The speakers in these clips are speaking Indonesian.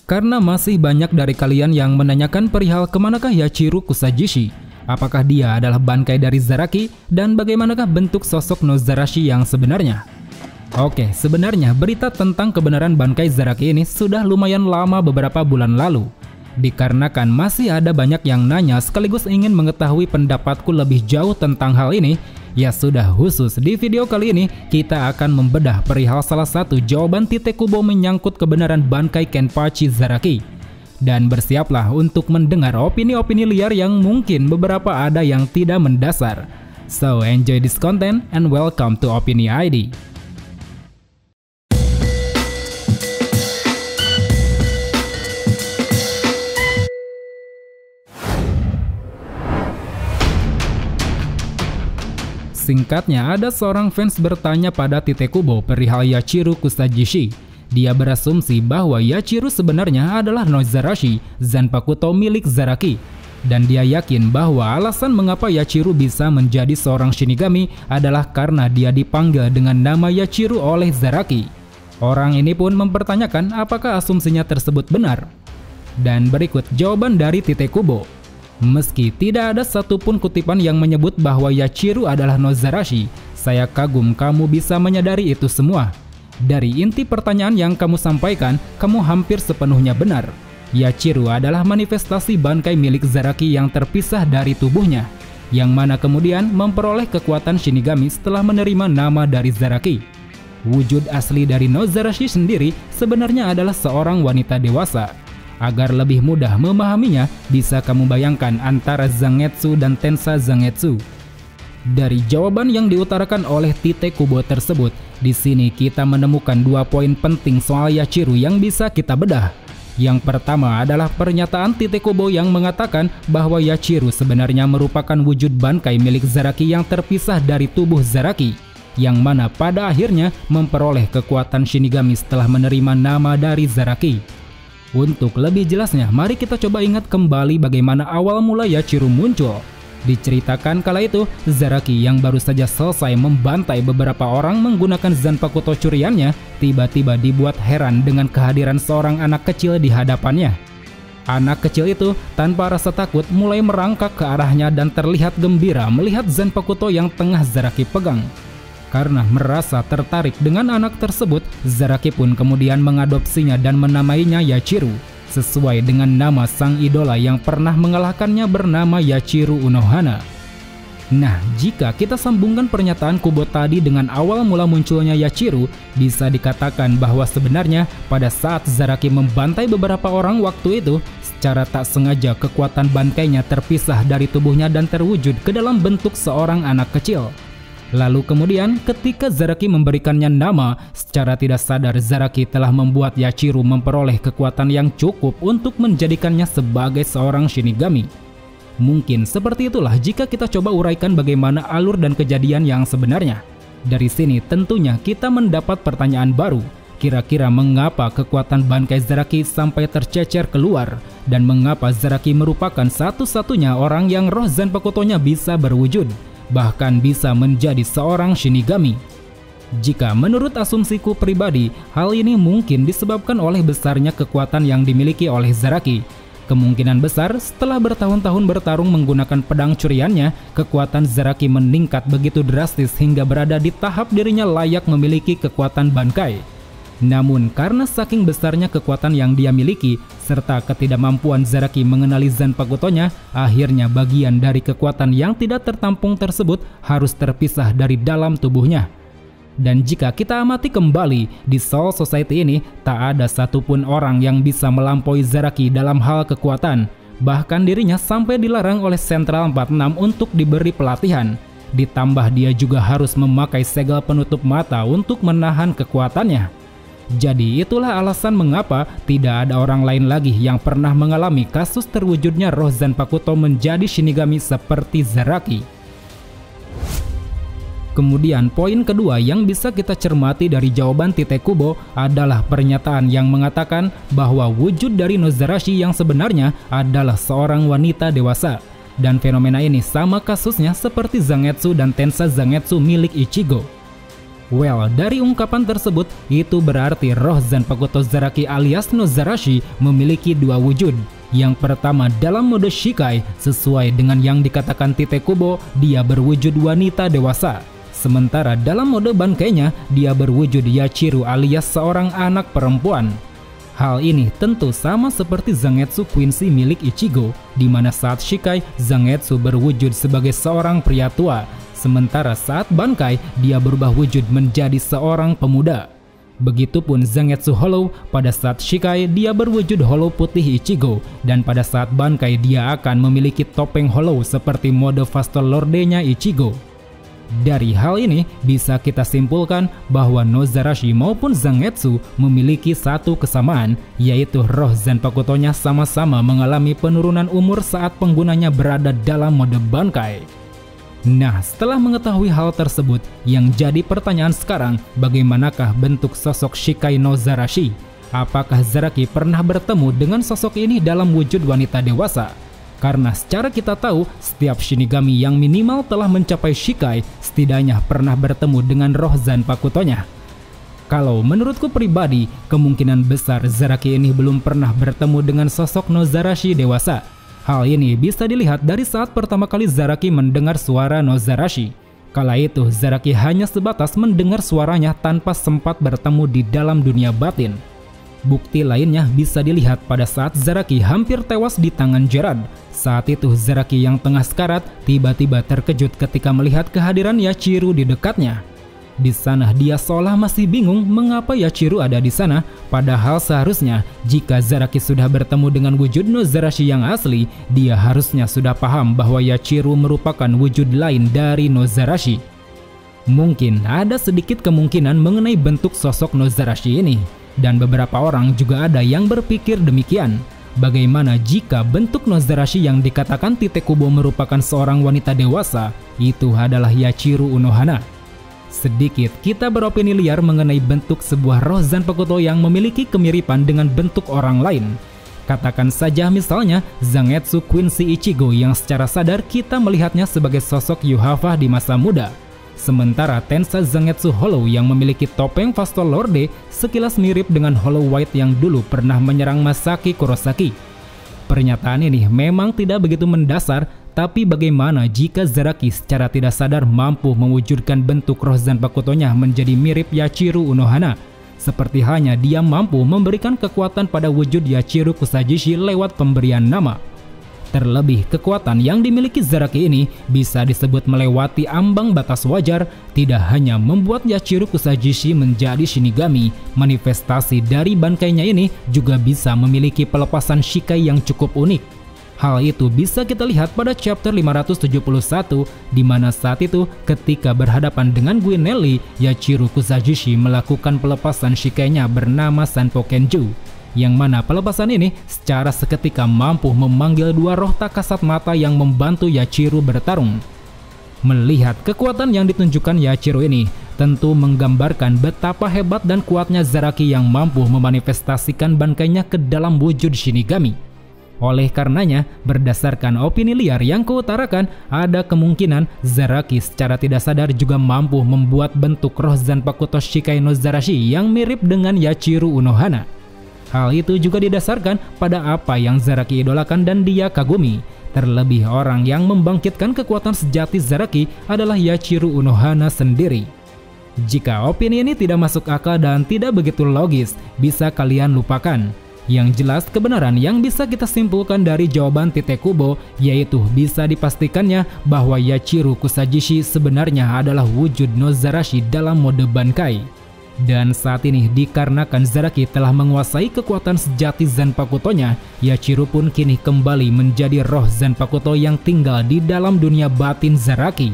Karena masih banyak dari kalian yang menanyakan perihal kemanakah Yachiru Kusajishi, apakah dia adalah bangkai dari Zaraki, dan bagaimanakah bentuk sosok Nozarashi yang sebenarnya. Oke, sebenarnya berita tentang kebenaran bangkai Zaraki ini sudah lumayan lama beberapa bulan lalu. Dikarenakan masih ada banyak yang nanya sekaligus ingin mengetahui pendapatku lebih jauh tentang hal ini, ya sudah, khusus di video kali ini kita akan membedah perihal salah satu jawaban Titekubo menyangkut kebenaran bangkai Kenpachi Zaraki. Dan bersiaplah untuk mendengar opini-opini liar yang mungkin beberapa ada yang tidak mendasar. So enjoy this content and welcome to Opini ID. Singkatnya, ada seorang fans bertanya pada Titekubo perihal Yachiru Kusajishi. Dia berasumsi bahwa Yachiru sebenarnya adalah Nozarashi, Zanpakuto milik Zaraki. Dan dia yakin bahwa alasan mengapa Yachiru bisa menjadi seorang Shinigami adalah karena dia dipanggil dengan nama Yachiru oleh Zaraki. Orang ini pun mempertanyakan apakah asumsinya tersebut benar. Dan berikut jawaban dari Titekubo. Meski tidak ada satupun kutipan yang menyebut bahwa Yachiru adalah Nozarashi, saya kagum kamu bisa menyadari itu semua. Dari inti pertanyaan yang kamu sampaikan, kamu hampir sepenuhnya benar. Yachiru adalah manifestasi bangkai milik Zaraki yang terpisah dari tubuhnya, yang mana kemudian memperoleh kekuatan Shinigami setelah menerima nama dari Zaraki. Wujud asli dari Nozarashi sendiri sebenarnya adalah seorang wanita dewasa. Agar lebih mudah memahaminya, bisa kamu bayangkan antara Zangetsu dan Tensa Zangetsu. Dari jawaban yang diutarakan oleh Titekubo tersebut, di sini kita menemukan dua poin penting soal Yachiru yang bisa kita bedah. Yang pertama adalah pernyataan Titekubo yang mengatakan bahwa Yachiru sebenarnya merupakan wujud bangkai milik Zaraki yang terpisah dari tubuh Zaraki, yang mana pada akhirnya memperoleh kekuatan Shinigami setelah menerima nama dari Zaraki. Untuk lebih jelasnya, mari kita coba ingat kembali bagaimana awal mula Yachiru muncul. Diceritakan kala itu, Zaraki yang baru saja selesai membantai beberapa orang menggunakan Zanpakuto curiannya, tiba-tiba dibuat heran dengan kehadiran seorang anak kecil di hadapannya. Anak kecil itu tanpa rasa takut mulai merangkak ke arahnya dan terlihat gembira melihat Zanpakuto yang tengah Zaraki pegang. Karena merasa tertarik dengan anak tersebut, Zaraki pun kemudian mengadopsinya dan menamainya Yachiru, sesuai dengan nama sang idola yang pernah mengalahkannya bernama Yachiru Unohana. Nah, jika kita sambungkan pernyataan Kubo tadi dengan awal mula munculnya Yachiru, bisa dikatakan bahwa sebenarnya pada saat Zaraki membantai beberapa orang waktu itu, secara tak sengaja kekuatan bangkainya terpisah dari tubuhnya dan terwujud ke dalam bentuk seorang anak kecil. Lalu kemudian ketika Zaraki memberikannya nama, secara tidak sadar Zaraki telah membuat Yachiru memperoleh kekuatan yang cukup untuk menjadikannya sebagai seorang Shinigami. Mungkin seperti itulah jika kita coba uraikan bagaimana alur dan kejadian yang sebenarnya. Dari sini tentunya kita mendapat pertanyaan baru. Kira-kira mengapa kekuatan bangkai Zaraki sampai tercecer keluar? Dan mengapa Zaraki merupakan satu-satunya orang yang roh Zanpakutonya bisa berwujud? Bahkan bisa menjadi seorang Shinigami. Jika menurut asumsiku pribadi, hal ini mungkin disebabkan oleh besarnya kekuatan yang dimiliki oleh Zaraki. Kemungkinan besar setelah bertahun-tahun bertarung menggunakan pedang curiannya, kekuatan Zaraki meningkat begitu drastis hingga berada di tahap dirinya layak memiliki kekuatan bangkai. Namun karena saking besarnya kekuatan yang dia miliki, serta ketidakmampuan Zaraki mengenali Zanpakutonya, akhirnya bagian dari kekuatan yang tidak tertampung tersebut harus terpisah dari dalam tubuhnya. Dan jika kita amati kembali, di Soul Society ini tak ada satupun orang yang bisa melampaui Zaraki dalam hal kekuatan. Bahkan dirinya sampai dilarang oleh Sentral 46 untuk diberi pelatihan. Ditambah dia juga harus memakai segel penutup mata untuk menahan kekuatannya. Jadi itulah alasan mengapa tidak ada orang lain lagi yang pernah mengalami kasus terwujudnya roh Zanpakuto menjadi Shinigami seperti Zaraki. Kemudian poin kedua yang bisa kita cermati dari jawaban Titekubo adalah pernyataan yang mengatakan bahwa wujud dari Nozarashi yang sebenarnya adalah seorang wanita dewasa. Dan fenomena ini sama kasusnya seperti Zangetsu dan Tensa Zangetsu milik Ichigo. Well, dari ungkapan tersebut, itu berarti roh Zanpakuto Zaraki alias Nozarashi memiliki dua wujud. Yang pertama dalam mode Shikai, sesuai dengan yang dikatakan Tite Kubo, dia berwujud wanita dewasa. Sementara dalam mode Bankainya, dia berwujud Yachiru alias seorang anak perempuan. Hal ini tentu sama seperti Zangetsu Quincy milik Ichigo, di mana saat Shikai, Zangetsu berwujud sebagai seorang pria tua. Sementara saat Bankai, dia berubah wujud menjadi seorang pemuda. Begitupun Zangetsu Hollow, pada saat Shikai dia berwujud Hollow putih Ichigo, dan pada saat Bankai dia akan memiliki topeng Hollow seperti mode Vasto Lorde-nya Ichigo. Dari hal ini bisa kita simpulkan bahwa Nozarashi maupun Zangetsu memiliki satu kesamaan, yaitu roh Zanpakuto-nya sama-sama mengalami penurunan umur saat penggunanya berada dalam mode Bankai. Nah, setelah mengetahui hal tersebut, yang jadi pertanyaan sekarang, bagaimanakah bentuk sosok Shikai Nozarashi? Apakah Zaraki pernah bertemu dengan sosok ini dalam wujud wanita dewasa? Karena secara kita tahu, setiap Shinigami yang minimal telah mencapai Shikai, setidaknya pernah bertemu dengan roh Zanpakuto-nya. Kalau menurutku pribadi, kemungkinan besar Zaraki ini belum pernah bertemu dengan sosok Nozarashi dewasa. Hal ini bisa dilihat dari saat pertama kali Zaraki mendengar suara Nozarashi. Kala itu Zaraki hanya sebatas mendengar suaranya tanpa sempat bertemu di dalam dunia batin. Bukti lainnya bisa dilihat pada saat Zaraki hampir tewas di tangan Gerard. Saat itu Zaraki yang tengah sekarat tiba-tiba terkejut ketika melihat kehadiran Yachiru di dekatnya. Di sana dia seolah masih bingung mengapa Yachiru ada di sana, padahal seharusnya jika Zaraki sudah bertemu dengan wujud Nozarashi yang asli, dia harusnya sudah paham bahwa Yachiru merupakan wujud lain dari Nozarashi. Mungkin ada sedikit kemungkinan mengenai bentuk sosok Nozarashi ini, dan beberapa orang juga ada yang berpikir demikian. Bagaimana jika bentuk Nozarashi yang dikatakan Tite Kubo merupakan seorang wanita dewasa, itu adalah Yachiru Unohana? Sedikit kita beropini liar mengenai bentuk sebuah roh Zanpakuto yang memiliki kemiripan dengan bentuk orang lain. Katakan saja misalnya Zangetsu Quincy Ichigo yang secara sadar kita melihatnya sebagai sosok Yuhafah di masa muda. Sementara Tensa Zangetsu Hollow yang memiliki topeng Vasto Lorde sekilas mirip dengan Hollow White yang dulu pernah menyerang Masaki Kurosaki. Pernyataan ini memang tidak begitu mendasar, tapi bagaimana jika Zaraki secara tidak sadar mampu mewujudkan bentuk roh Zanpakuto-nya menjadi mirip Yachiru Unohana? Seperti hanya dia mampu memberikan kekuatan pada wujud Yachiru Kusajishi lewat pemberian nama. Terlebih kekuatan yang dimiliki Zaraki ini bisa disebut melewati ambang batas wajar, tidak hanya membuat Yachiru Kusajishi menjadi Shinigami, manifestasi dari Bankainya ini juga bisa memiliki pelepasan Shikai yang cukup unik. Hal itu bisa kita lihat pada chapter 571, di mana saat itu ketika berhadapan dengan Guinelli, Yachiru Kusajishi melakukan pelepasan Shikai-nya bernama Sanpo Kenju, yang mana pelepasan ini secara seketika mampu memanggil dua roh tak kasat mata yang membantu Yachiru bertarung. Melihat kekuatan yang ditunjukkan Yachiru ini, tentu menggambarkan betapa hebat dan kuatnya Zaraki yang mampu memanifestasikan Bankainya ke dalam wujud Shinigami. Oleh karenanya, berdasarkan opini liar yang kuutarakan, ada kemungkinan Zaraki secara tidak sadar juga mampu membuat bentuk roh Zanpakuto Shikai Nozarashi yang mirip dengan Yachiru Unohana. Hal itu juga didasarkan pada apa yang Zaraki idolakan dan dia kagumi. Terlebih orang yang membangkitkan kekuatan sejati Zaraki adalah Yachiru Unohana sendiri. Jika opini ini tidak masuk akal dan tidak begitu logis, bisa kalian lupakan. Yang jelas kebenaran yang bisa kita simpulkan dari jawaban Tite Kubo yaitu bisa dipastikannya bahwa Yachiru Kusajishi sebenarnya adalah wujud Nozarashi dalam mode Bankai. Dan saat ini dikarenakan Zaraki telah menguasai kekuatan sejati Zanpakuto-nya, Yachiru pun kini kembali menjadi roh Zanpakuto yang tinggal di dalam dunia batin Zaraki.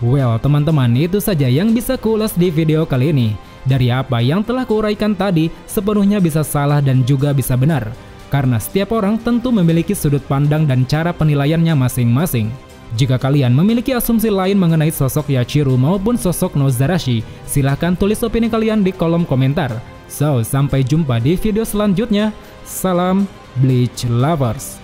Well teman-teman, itu saja yang bisa kuulas di video kali ini. Dari apa yang telah kuuraikan tadi, sepenuhnya bisa salah dan juga bisa benar. Karena setiap orang tentu memiliki sudut pandang dan cara penilaiannya masing-masing. Jika kalian memiliki asumsi lain mengenai sosok Yachiru maupun sosok Nozarashi, silahkan tulis opini kalian di kolom komentar. So, sampai jumpa di video selanjutnya. Salam Bleach Lovers.